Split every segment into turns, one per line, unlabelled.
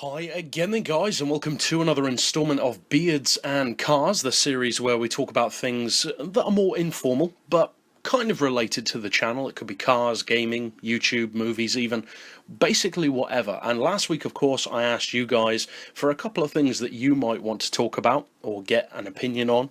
Hi again then guys, and welcome to another installment of Beards and Cars, the series where we talk about things that are more informal, but kind of related to the channel. It could be cars, gaming, YouTube, movies even, basically whatever. And last week, of course, I asked you guys for a couple of things that you might want to talk about or get an opinion on.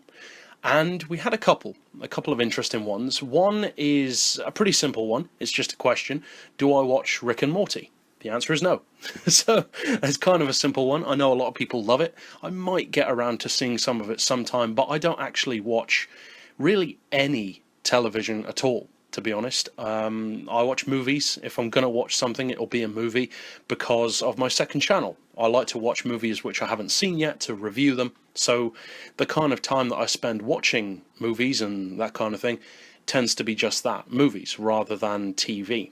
And we had a couple of interesting ones. One is a pretty simple one. It's just a question. Do I watch Rick and Morty? The answer is no. So it's kind of a simple one. I know a lot of people love it. I might get around to seeing some of it sometime, but I don't actually watch really any television at all, to be honest. I watch movies. If I'm going to watch something, it'll be a movie because of my second channel. I like to watch movies which I haven't seen yet to review them. So the kind of time that I spend watching movies and that kind of thing tends to be just that, movies, rather than TV.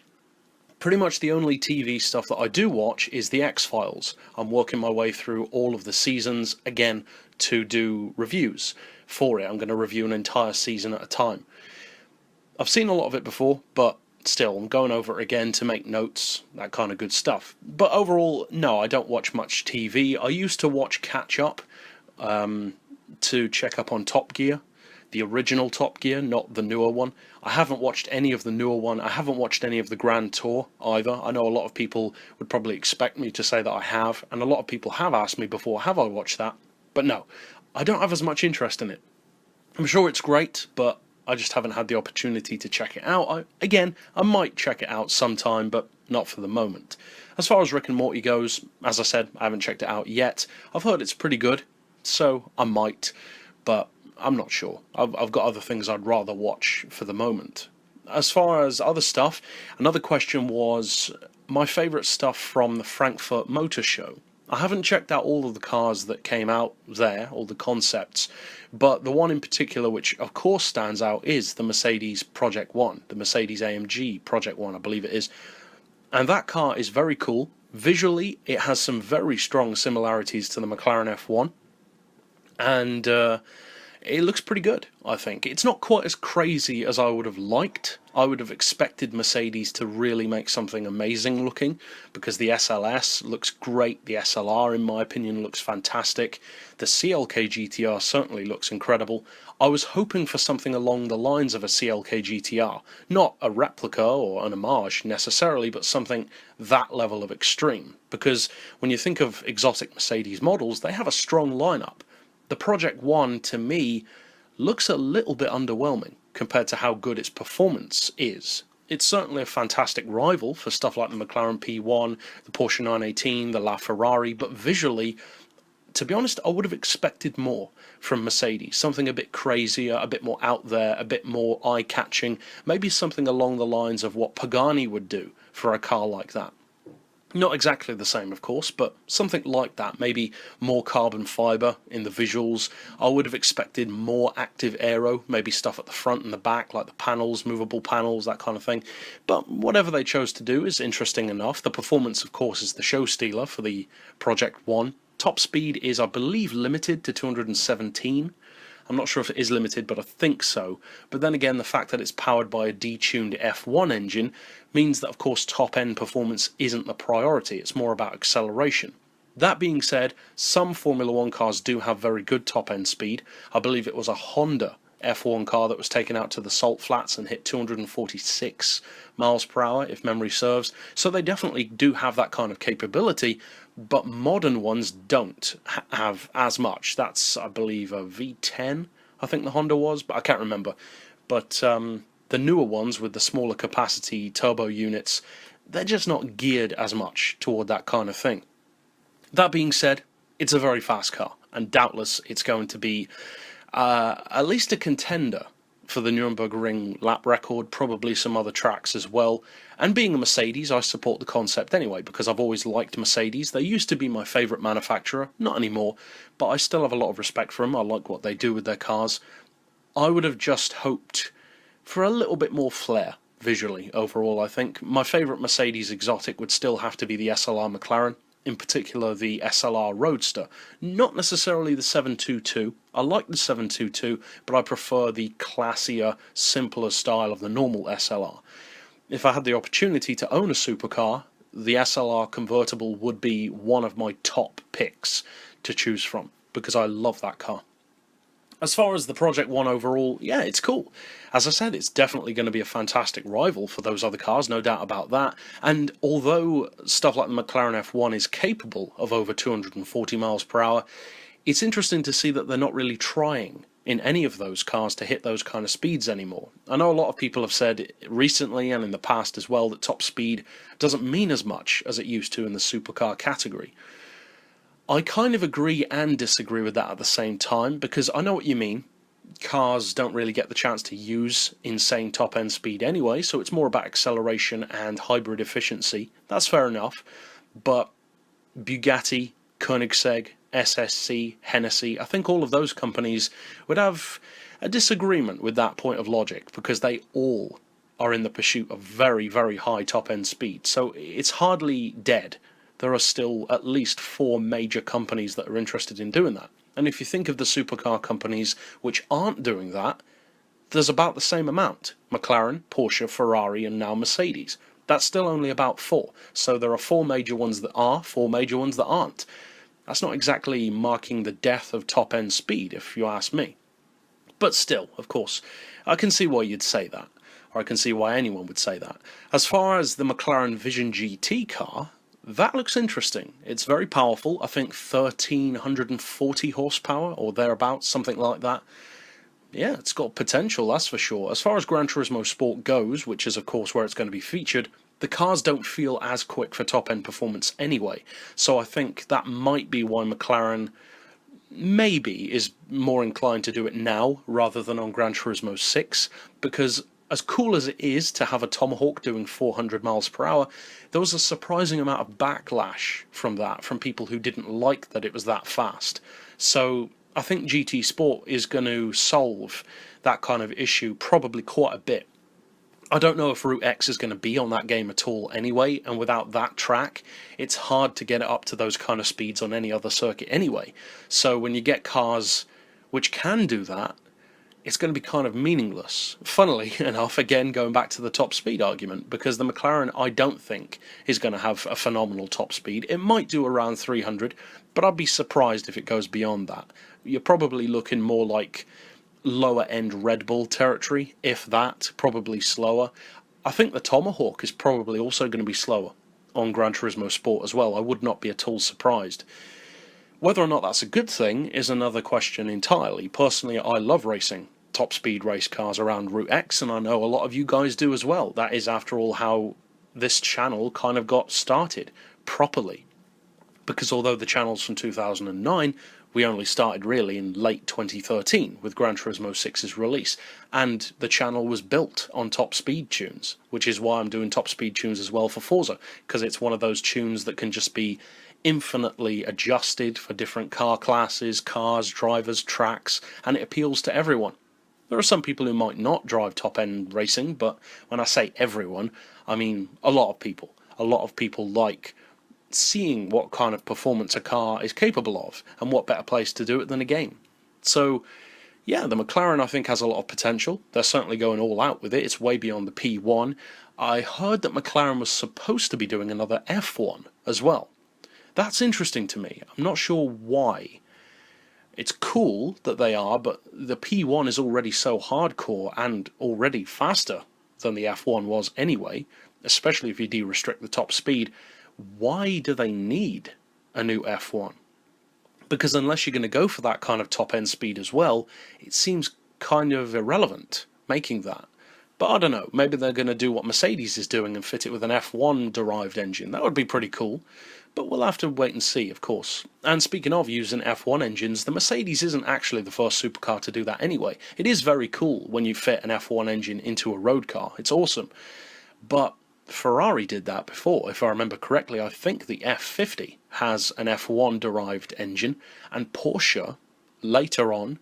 Pretty much the only TV stuff that I do watch is The X-Files. I'm working my way through all of the seasons, again, to do reviews for it. I'm going to review an entire season at a time. I've seen a lot of it before, but still, I'm going over it again to make notes, that kind of good stuff. But overall, no, I don't watch much TV. I used to watch Catch Up to check up on Top Gear. The original Top Gear, not the newer one. I haven't watched any of the newer one. I haven't watched any of the Grand Tour either. I know a lot of people would probably expect me to say that I have, and a lot of people have asked me before, have I watched that? But no, I don't have as much interest in it. I'm sure it's great, but I just haven't had the opportunity to check it out. I might check it out sometime, but not for the moment. As far as Rick and Morty goes, as I said, I haven't checked it out yet. I've heard it's pretty good, so I might, but I'm not sure. I've got other things I'd rather watch for the moment. As far as other stuff, another question was my favourite stuff from the Frankfurt Motor Show. I haven't checked out all of the cars that came out there, all the concepts, but the one in particular which of course stands out is the Mercedes Project One, the Mercedes AMG Project One, I believe it is. And that car is very cool. Visually, it has some very strong similarities to the McLaren F1. And it looks pretty good, I think. It's not quite as crazy as I would have liked. I would have expected Mercedes to really make something amazing looking, because the SLS looks great. The SLR, in my opinion, looks fantastic. The CLK GTR certainly looks incredible. I was hoping for something along the lines of a CLK GTR. Not a replica or an homage necessarily, but something that level of extreme. Because when you think of exotic Mercedes models, they have a strong lineup. The Project One, to me, looks a little bit underwhelming compared to how good its performance is. It's certainly a fantastic rival for stuff like the McLaren P1, the Porsche 918, the LaFerrari, but visually, to be honest, I would have expected more from Mercedes. Something a bit crazier, a bit more out there, a bit more eye-catching, maybe something along the lines of what Pagani would do for a car like that. Not exactly the same, of course, but something like that. Maybe more carbon fibre in the visuals. I would have expected more active aero, maybe stuff at the front and the back, like the panels, movable panels, that kind of thing. But whatever they chose to do is interesting enough. The performance, of course, is the show stealer for the Project One. Top speed is, I believe, limited to 217. I'm not sure if it is limited, but I think so. But then again, the fact that it's powered by a detuned F1 engine means that, of course, top-end performance isn't the priority. It's more about acceleration. That being said, some Formula One cars do have very good top-end speed. I believe it was a Honda F1 car that was taken out to the salt flats and hit 246 miles per hour, if memory serves. So they definitely do have that kind of capability, but modern ones don't have as much. That's, I believe, a V10, I think the Honda was, but I can't remember. But the newer ones with the smaller capacity turbo units, they're just not geared as much toward that kind of thing. That being said, it's a very fast car, and doubtless it's going to be at least a contender for the Nürburgring lap record, probably some other tracks as well. And being a Mercedes, I support the concept anyway, because I've always liked Mercedes. They used to be my favourite manufacturer, not anymore, but I still have a lot of respect for them. I like what they do with their cars. I would have just hoped for a little bit more flair visually overall, I think. My favourite Mercedes exotic would still have to be the SLR McLaren, in particular the SLR Roadster. Not necessarily the 722. I like the 722, but I prefer the classier, simpler style of the normal SLR. If I had the opportunity to own a supercar, the SLR convertible would be one of my top picks to choose from, because I love that car. As far as the Project One overall, yeah, it's cool. As I said, it's definitely going to be a fantastic rival for those other cars, no doubt about that. And although stuff like the McLaren F1 is capable of over 240 miles per hour, it's interesting to see that they're not really trying in any of those cars to hit those kind of speeds anymore. I know a lot of people have said recently and in the past as well that top speed doesn't mean as much as it used to in the supercar category. I kind of agree and disagree with that at the same time, because I know what you mean. Cars don't really get the chance to use insane top-end speed anyway, so it's more about acceleration and hybrid efficiency. That's fair enough, but Bugatti, Koenigsegg, SSC, Hennessy, I think all of those companies would have a disagreement with that point of logic, because they all are in the pursuit of very, very high top-end speed, so it's hardly dead. There are still at least 4 major companies that are interested in doing that. And if you think of the supercar companies which aren't doing that, there's about the same amount. McLaren, Porsche, Ferrari, and now Mercedes. That's still only about 4. So there are 4 major ones that are, 4 major ones that aren't. That's not exactly marking the death of top-end speed, if you ask me. But still, of course, I can see why you'd say that. Or I can see why anyone would say that. As far as the McLaren Vision GT car, that looks interesting. It's very powerful. I think 1,340 horsepower or thereabouts, something like that. Yeah, it's got potential, that's for sure. As far as Gran Turismo Sport goes, which is of course where it's going to be featured, the cars don't feel as quick for top-end performance anyway. So I think that might be why McLaren maybe is more inclined to do it now rather than on Gran Turismo 6, because as cool as it is to have a Tomahawk doing 400 miles per hour, there was a surprising amount of backlash from that, from people who didn't like that it was that fast. So I think GT Sport is going to solve that kind of issue probably quite a bit. I don't know if Route X is going to be on that game at all anyway, and without that track, it's hard to get it up to those kind of speeds on any other circuit anyway. So when you get cars which can do that, it's going to be kind of meaningless. Funnily enough, again, going back to the top speed argument, because the McLaren, I don't think, is going to have a phenomenal top speed. It might do around 300, but I'd be surprised if it goes beyond that. You're probably looking more like lower-end Red Bull territory, if that, probably slower. I think the Tomahawk is probably also going to be slower on Gran Turismo Sport as well. I would not be at all surprised. Whether or not that's a good thing is another question entirely. Personally, I love racing top speed race cars around Route X, and I know a lot of you guys do as well. That is, after all, how this channel kind of got started properly. Because although the channel's from 2009, we only started really in late 2013 with Gran Turismo 6's release, and the channel was built on top speed tunes, which is why I'm doing top speed tunes as well for Forza, because it's one of those tunes that can just be infinitely adjusted for different car classes, cars, drivers, tracks, and it appeals to everyone. There are some people who might not drive top-end racing, but when I say everyone, I mean a lot of people. A lot of people like seeing what kind of performance a car is capable of, and what better place to do it than a game. So, yeah, the McLaren I think has a lot of potential. They're certainly going all out with it. It's way beyond the P1. I heard that McLaren was supposed to be doing another F1 as well. That's interesting to me. I'm not sure why. It's cool that they are, but the P1 is already so hardcore and already faster than the F1 was anyway, especially if you de-restrict the top speed. Why do they need a new F1? Because unless you're going to go for that kind of top-end speed as well, it seems kind of irrelevant making that. But I don't know, maybe they're going to do what Mercedes is doing and fit it with an F1-derived engine. That would be pretty cool. But we'll have to wait and see, of course. And speaking of using F1 engines, the Mercedes isn't actually the first supercar to do that anyway. It is very cool when you fit an F1 engine into a road car. It's awesome. But Ferrari did that before. If I remember correctly, I think the F50 has an F1-derived engine, and Porsche, later on,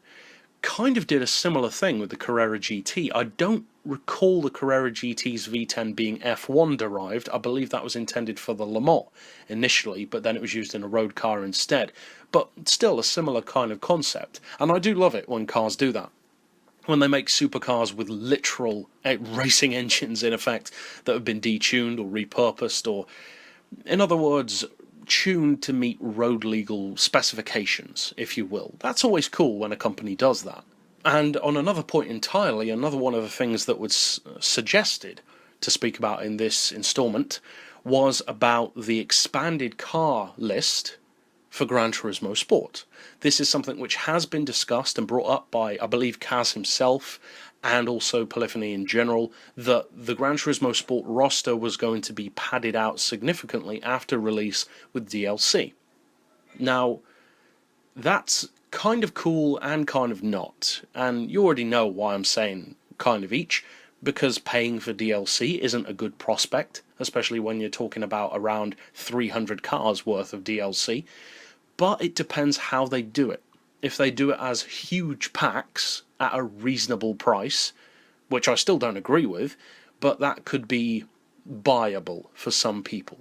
kind of did a similar thing with the Carrera GT. I don't recall the Carrera GT's V10 being F1 derived. I believe that was intended for the Le Mans initially, but then it was used in a road car instead. But still a similar kind of concept. And I do love it when cars do that. When they make supercars with literal racing engines, in effect, that have been detuned or repurposed or In other words, tuned to meet road legal specifications, if you will. That's always cool when a company does that. And on another point entirely, another one of the things that was suggested to speak about in this installment was about the expanded car list for Gran Turismo Sport. This is something which has been discussed and brought up by, I believe, Kaz himself and also Polyphony in general, that the Gran Turismo Sport roster was going to be padded out significantly after release with DLC. Now, that's kind of cool and kind of not, and you already know why I'm saying kind of each, because paying for DLC isn't a good prospect, especially when you're talking about around 300 cars worth of DLC, but it depends how they do it. If they do it as huge packs at a reasonable price, which I still don't agree with, but that could be buyable for some people.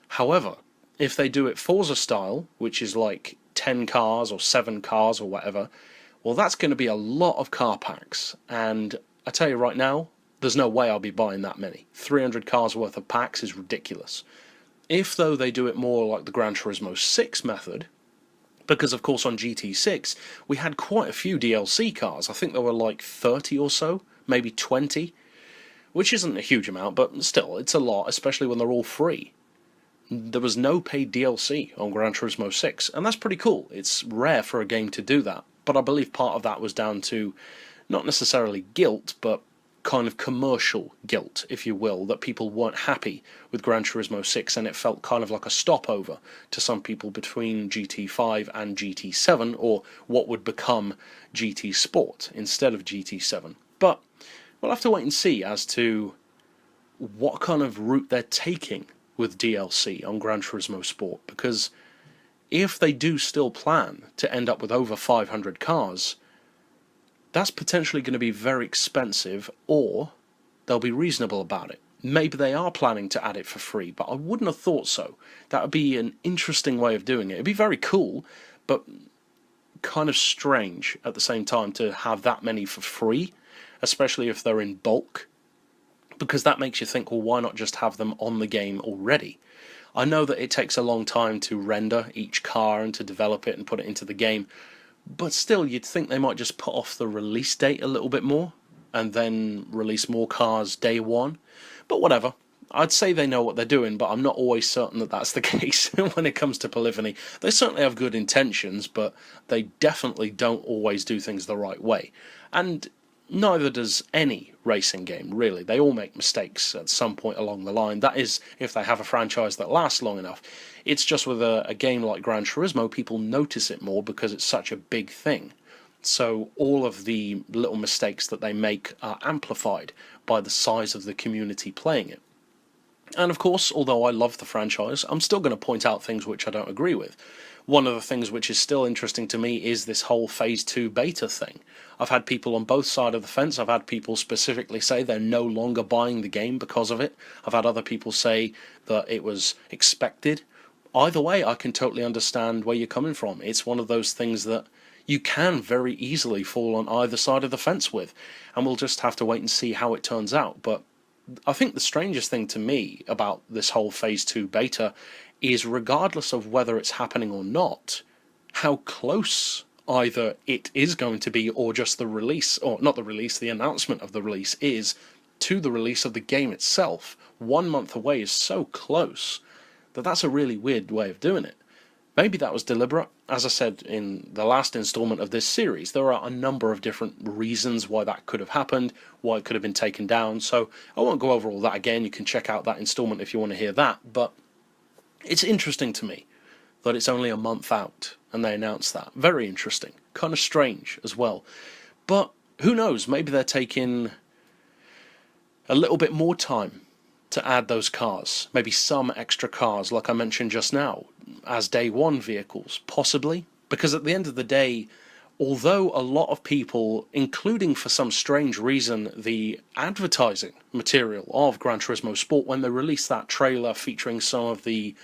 However, if they do it Forza style, which is like 10 cars or 7 cars or whatever, well, that's going to be a lot of car packs, and I tell you right now, there's no way I'll be buying that many. 300 cars worth of packs is ridiculous. If, though, they do it more like the Gran Turismo 6 method, because, of course, on GT6, we had quite a few DLC cars. I think there were like 30 or so, maybe 20, which isn't a huge amount, but still, it's a lot, especially when they're all free. There was no paid DLC on Gran Turismo 6, and that's pretty cool. It's rare for a game to do that, but I believe part of that was down to not necessarily guilt, but kind of commercial guilt, if you will, that people weren't happy with Gran Turismo 6, and it felt kind of like a stopover to some people between GT5 and GT7, or what would become GT Sport instead of GT7. But we'll have to wait and see as to what kind of route they're taking with DLC on Gran Turismo Sport, because if they do still plan to end up with over 500 cars, that's potentially going to be very expensive, or they'll be reasonable about it. Maybe they are planning to add it for free, but I wouldn't have thought so. That would be an interesting way of doing it. It'd be very cool, but kind of strange at the same time to have that many for free, especially if they're in bulk, because that makes you think, well, why not just have them on the game already? I know that it takes a long time to render each car and to develop it and put it into the game, but still, you'd think they might just put off the release date a little bit more, and then release more cars day one. But whatever. I'd say they know what they're doing, but I'm not always certain that that's the case when it comes to Polyphony. They certainly have good intentions, but they definitely don't always do things the right way. And neither does any racing game, really. They all make mistakes at some point along the line. That is, if they have a franchise that lasts long enough. It's just with a game like Gran Turismo, people notice it more because it's such a big thing. So all of the little mistakes that they make are amplified by the size of the community playing it. And of course, although I love the franchise, I'm still going to point out things which I don't agree with. One of the things which is still interesting to me is this whole Phase 2 beta thing. I've had people on both sides of the fence. I've had people specifically say they're no longer buying the game because of it. I've had other people say that it was expected. Either way, I can totally understand where you're coming from. It's one of those things that you can very easily fall on either side of the fence with, and we'll just have to wait and see how it turns out. But I think the strangest thing to me about this whole Phase 2 beta is, regardless of whether it's happening or not, how close either it is going to be, or just the release, or not the release, the announcement of the release is to the release of the game itself. 1 month away is so close that that's a really weird way of doing it. Maybe that was deliberate. As I said in the last installment of this series, there are a number of different reasons why that could have happened, why it could have been taken down, so I won't go over all that again. You can check out that installment if you want to hear that, but it's interesting to me that it's only a month out and they announced that. Very interesting. Kind of strange as well. But who knows, maybe they're taking a little bit more time to add those cars, maybe some extra cars, like I mentioned just now, as day one vehicles, possibly. Because at the end of the day, although a lot of people, including for some strange reason the advertising material of Gran Turismo Sport, when they released that trailer featuring some of the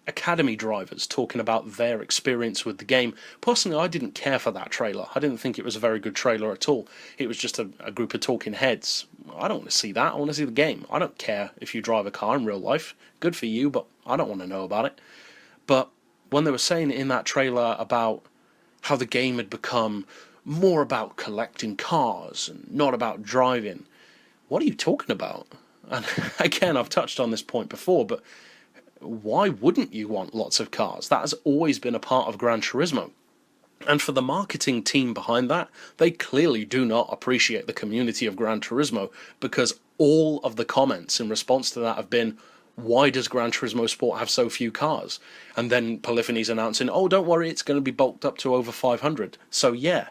academy drivers talking about their experience with the game. Personally, I didn't care for that trailer. I didn't think it was a very good trailer at all. It was just a group of talking heads. I don't want to see that. I want to see the game. I don't care if you drive a car in real life. Good for you, but I don't want to know about it. But when they were saying in that trailer about how the game had become more about collecting cars and not about driving, what are you talking about? And again, I've touched on this point before, but why wouldn't you want lots of cars? That has always been a part of Gran Turismo. And for the marketing team behind that, they clearly do not appreciate the community of Gran Turismo, because all of the comments in response to that have been, why does Gran Turismo Sport have so few cars? And then Polyphony's announcing, oh, don't worry, it's going to be bulked up to over 500. So yeah,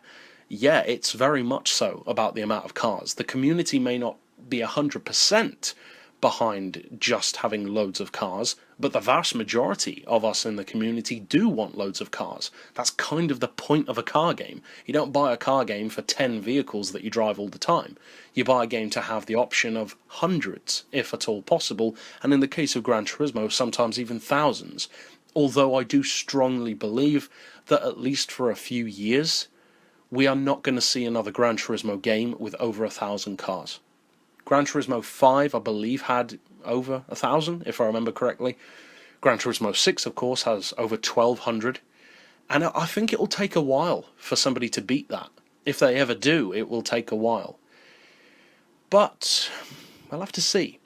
it's very much so about the amount of cars. The community may not be 100% behind just having loads of cars, but the vast majority of us in the community do want loads of cars. That's kind of the point of a car game. You don't buy a car game for 10 vehicles that you drive all the time. You buy a game to have the option of hundreds, if at all possible, and in the case of Gran Turismo, sometimes even thousands. Although I do strongly believe that at least for a few years, we are not going to see another Gran Turismo game with over 1,000 cars. Gran Turismo 5, I believe, had over 1,000, if I remember correctly. Gran Turismo 6, of course, has over 1,200. And I think it will take a while for somebody to beat that. If they ever do, it will take a while. But we'll have to see.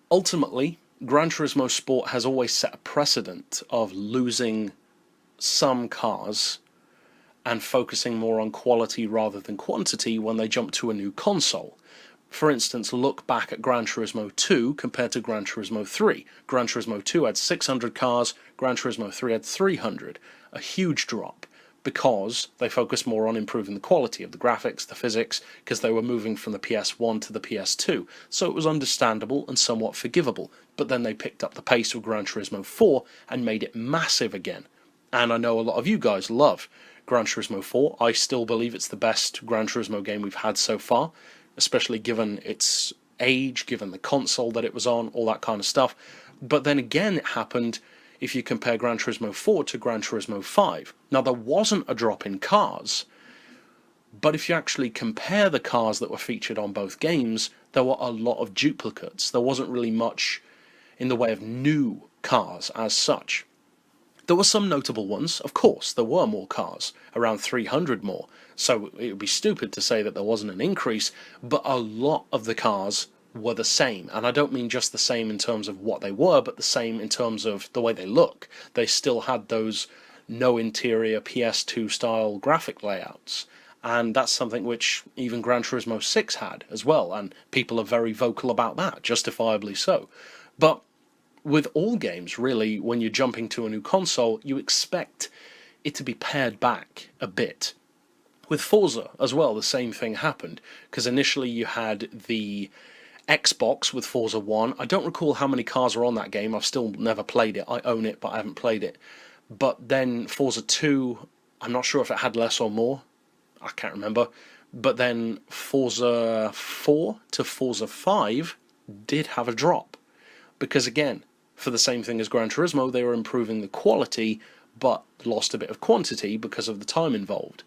Ultimately, Gran Turismo Sport has always set a precedent of losing some cars and focusing more on quality rather than quantity when they jump to a new console. For instance, look back at Gran Turismo 2 compared to Gran Turismo 3. Gran Turismo 2 had 600 cars, Gran Turismo 3 had 300. A huge drop, because they focused more on improving the quality of the graphics, the physics, because they were moving from the PS1 to the PS2. So it was understandable and somewhat forgivable. But then they picked up the pace with Gran Turismo 4 and made it massive again. And I know a lot of you guys love Gran Turismo 4. I still believe it's the best Gran Turismo game we've had so far, especially given its age, given the console that it was on, all that kind of stuff. But then again, it happened if you compare Gran Turismo 4 to Gran Turismo 5. Now, there wasn't a drop in cars, but if you actually compare the cars that were featured on both games, there were a lot of duplicates. There wasn't really much in the way of new cars as such. There were some notable ones, of course. There were more cars, around 300 more. So it would be stupid to say that there wasn't an increase, but a lot of the cars were the same. And I don't mean just the same in terms of what they were, but the same in terms of the way they look. They still had those no interior PS2 style graphic layouts. And that's something which even Gran Turismo 6 had as well, and people are very vocal about that, justifiably so. But with all games, really, when you're jumping to a new console, you expect it to be pared back a bit. With Forza as well, the same thing happened, because initially you had the Xbox with Forza 1. I don't recall how many cars are on that game. I've still never played it. I own it, but I haven't played it. But then Forza 2, I'm not sure if it had less or more. I can't remember. But then Forza 4 to Forza 5 did have a drop. Because again, for the same thing as Gran Turismo, they were improving the quality, but lost a bit of quantity because of the time involved.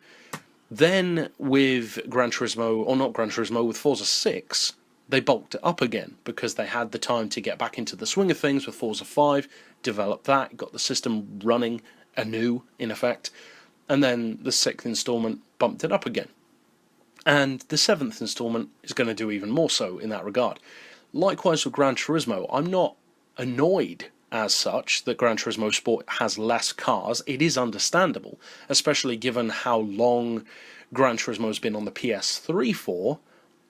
Then with Gran Turismo, or not Gran Turismo, with Forza 6, they bulked it up again because they had the time to get back into the swing of things with Forza 5, develop that, got the system running anew, in effect, and then the 6th installment bumped it up again. And the 7th installment is going to do even more so in that regard. Likewise with Gran Turismo, I'm not annoyed as such that Gran Turismo Sport has less cars. It is understandable, especially given how long Gran Turismo has been on the PS3 for,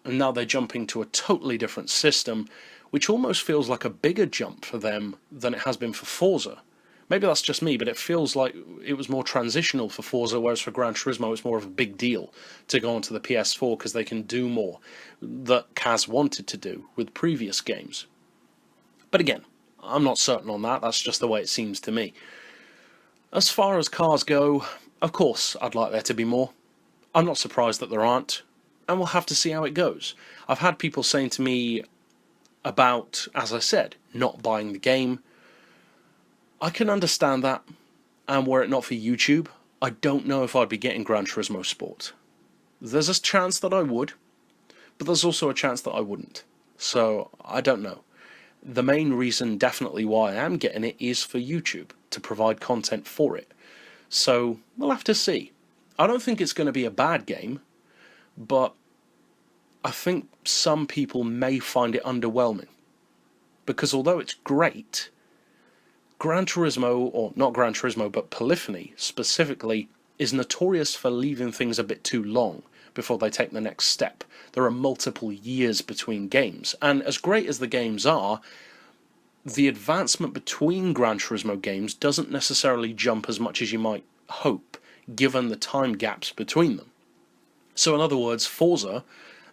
and now they're jumping to a totally different system, which almost feels like a bigger jump for them than it has been for Forza. Maybe that's just me, but it feels like it was more transitional for Forza, whereas for Gran Turismo it's more of a big deal to go onto the PS4 because they can do more that Kaz wanted to do with previous games. But again, I'm not certain on that, that's just the way it seems to me. As far as cars go, of course I'd like there to be more. I'm not surprised that there aren't, and we'll have to see how it goes. I've had people saying to me about, as I said, not buying the game. I can understand that, and were it not for YouTube, I don't know if I'd be getting Gran Turismo Sport. There's a chance that I would, but there's also a chance that I wouldn't. So, I don't know. The main reason definitely why I am getting it is for YouTube, to provide content for it. So, we'll have to see. I don't think it's going to be a bad game, but I think some people may find it underwhelming. Because although it's great, Gran Turismo, or not Gran Turismo, but Polyphony specifically, is notorious for leaving things a bit too long before they take the next step. There are multiple years between games, and as great as the games are, the advancement between Gran Turismo games doesn't necessarily jump as much as you might hope, given the time gaps between them. So in other words, Forza,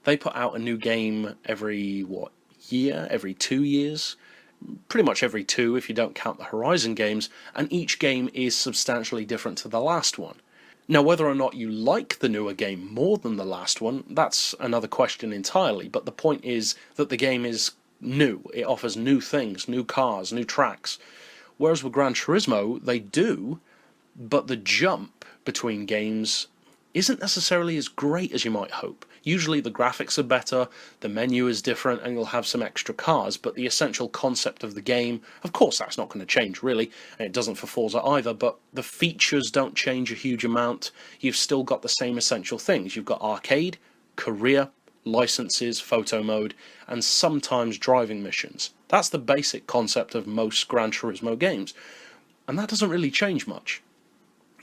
they put out a new game every, year? Every 2 years? Pretty much every 2 if you don't count the Horizon games, and each game is substantially different to the last one. Now, whether or not you like the newer game more than the last one, that's another question entirely, but the point is that the game is new. It offers new things, new cars, new tracks. Whereas with Gran Turismo, they do, but the jump between games isn't necessarily as great as you might hope. Usually the graphics are better, the menu is different, and you'll have some extra cars, but the essential concept of the game, of course that's not going to change really, and it doesn't for Forza either, but the features don't change a huge amount. You've still got the same essential things. You've got arcade, career, licenses, photo mode, and sometimes driving missions. That's the basic concept of most Gran Turismo games, and that doesn't really change much.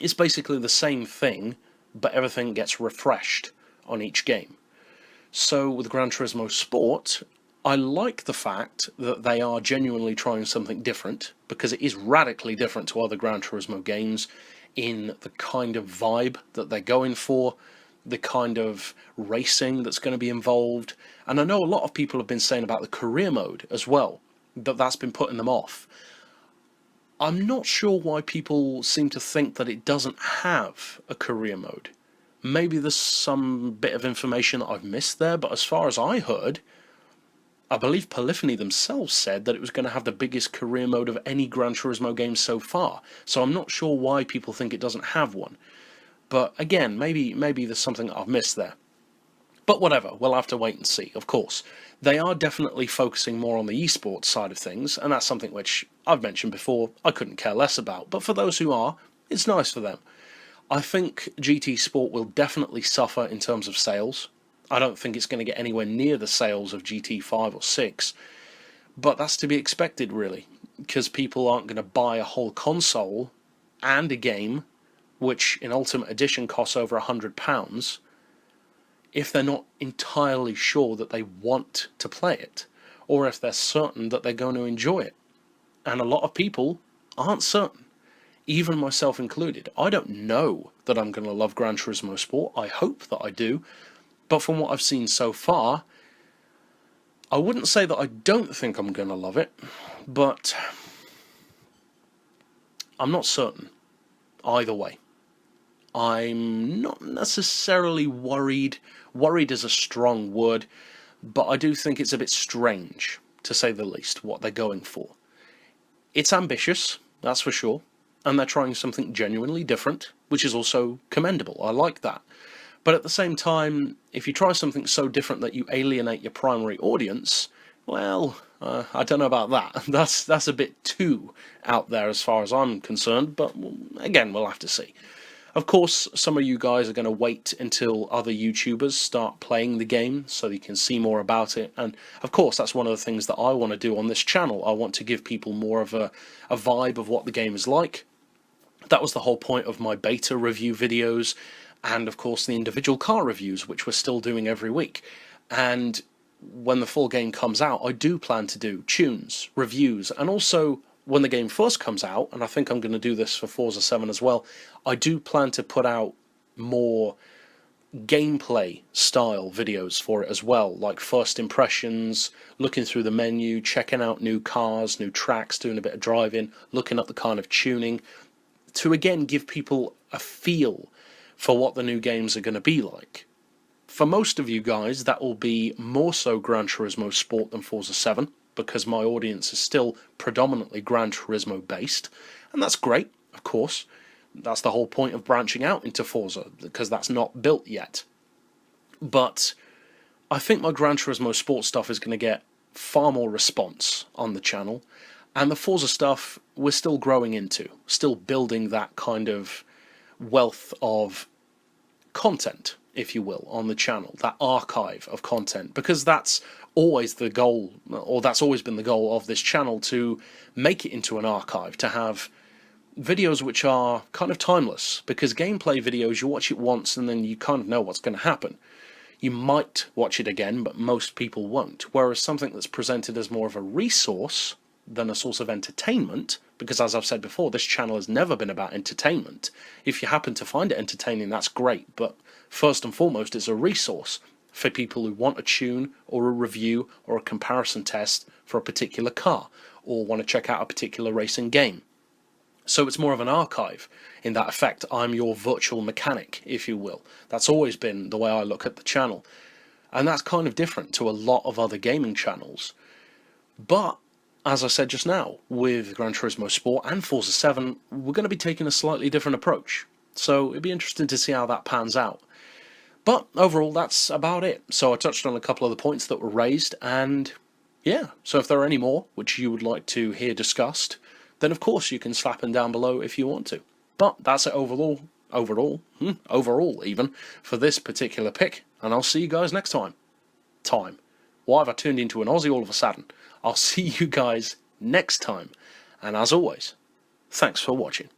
It's basically the same thing, but everything gets refreshed on each game. So with Gran Turismo Sport, I like the fact that they are genuinely trying something different, because it is radically different to other Gran Turismo games in the kind of vibe that they're going for, the kind of racing that's going to be involved. And I know a lot of people have been saying about the career mode as well, that that's been putting them off. I'm not sure why people seem to think that it doesn't have a career mode. Maybe there's some bit of information that I've missed there, but as far as I heard, I believe Polyphony themselves said that it was going to have the biggest career mode of any Gran Turismo game so far. So I'm not sure why people think it doesn't have one. But again, maybe there's something I've missed there. But whatever, we'll have to wait and see, of course. They are definitely focusing more on the esports side of things, and that's something which I've mentioned before, I couldn't care less about. But for those who are, it's nice for them. I think GT Sport will definitely suffer in terms of sales. I don't think it's going to get anywhere near the sales of GT 5 or 6, but that's to be expected really, because people aren't going to buy a whole console and a game, which in Ultimate Edition costs over £100, if they're not entirely sure that they want to play it, or if they're certain that they're going to enjoy it. And a lot of people aren't certain, even myself included. I don't know that I'm going to love Gran Turismo Sport. I hope that I do. But from what I've seen so far, I wouldn't say that I don't think I'm going to love it, but I'm not certain either way. I'm not necessarily worried. Worried is a strong word, but I do think it's a bit strange, to say the least, what they're going for. It's ambitious, that's for sure, and they're trying something genuinely different, which is also commendable. I like that. But at the same time, if you try something so different that you alienate your primary audience, well, I don't know about that. That's a bit too out there as far as I'm concerned, but again, we'll have to see. Of course, some of you guys are going to wait until other YouTubers start playing the game so you can see more about it. And of course, that's one of the things that I want to do on this channel. I want to give people more of a vibe of what the game is like. That was the whole point of my beta review videos, and of course the individual car reviews, which we're still doing every week. And when the full game comes out, I do plan to do tunes, reviews, and also when the game first comes out, and I think I'm going to do this for Forza 7 as well, I do plan to put out more gameplay style videos for it as well, like first impressions, looking through the menu, checking out new cars, new tracks, doing a bit of driving, looking at the kind of tuning, to again give people a feel for what the new games are going to be like. For most of you guys, that will be more so Gran Turismo Sport than Forza 7. because my audience is still predominantly Gran Turismo based, and that's great, of course. That's the whole point of branching out into Forza, because that's not built yet. But I think my Gran Turismo Sport stuff is going to get far more response on the channel, and the Forza stuff we're still growing into, still building that kind of wealth of content, if you will, on the channel, that archive of content, because that's always the goal, or that's always been the goal of this channel, to make it into an archive, to have videos which are kind of timeless, because gameplay videos, you watch it once and then you kind of know what's going to happen. You might watch it again, but most people won't, whereas something that's presented as more of a resource than a source of entertainment, because as I've said before, this channel has never been about entertainment. If you happen to find it entertaining, that's great, but first and foremost, it's a resource for people who want a tune or a review or a comparison test for a particular car, or want to check out a particular racing game. So it's more of an archive in that effect. I'm your virtual mechanic, if you will. That's always been the way I look at the channel, and that's kind of different to a lot of other gaming channels. But as I said just now, with Gran Turismo Sport and Forza 7, we're going to be taking a slightly different approach. So it'd be interesting to see how that pans out. But overall, that's about it. So I touched on a couple of the points that were raised, and yeah, so if there are any more which you would like to hear discussed, then of course you can slap them down below if you want to. But that's it overall even, for this particular pick, and I'll see you guys next time. Why have I turned into an Aussie all of a sudden? I'll see you guys next time, and as always, thanks for watching.